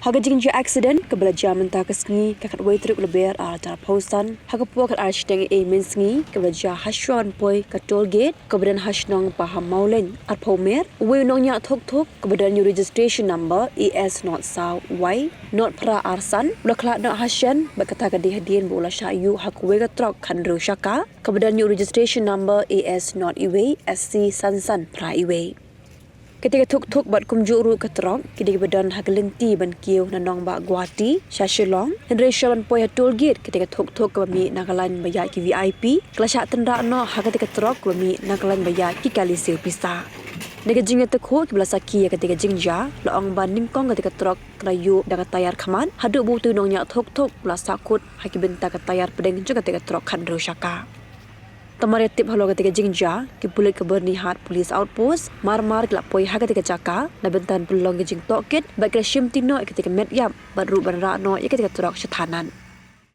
Haga jingja accident kebelajar mentah kesngi kakat way truk leber acara pausan haga puak architect mensngi kebelajar hashwan poi ka toll gate kemudian hashnong paham maulen at pomer we Nongñiah Thuk kemudian new registration number ES not saw y not pra arsan Khlad not Shen berkata ke dihadian bola Shah hakwe ka Trok khandru Shaka kemudian new registration number ES not iwe SC sansan pra iwe. Ketika Thuk bat kumjuru ke Trok, ketika badan hagelenti ban kiu na nong ba Guwahati, Shah Henry Shaban poi toll gate ketika Thuk kami nagalan bayar ki VIP, kelasyak tenda no ketika Trok kami nagalan bayar ki kali sil pisa. Nega jingnya tekho ki belasaki ketika jingja, laong ban ningkong ketika Trok kerayu daga tayar kaman, haduk butu Nongñiah Thuk belasakut haki benta ke tayar pedeng juga ketika Trok khandru Shaka. Tamar tip halo ketika jingja ki pulit ke bernihat polis outpost mar gelap poi ha ketika Shaka na bentan pelong ke jing toket bak ke shim tino ketika met yap baru banra no ketika Trok setanan.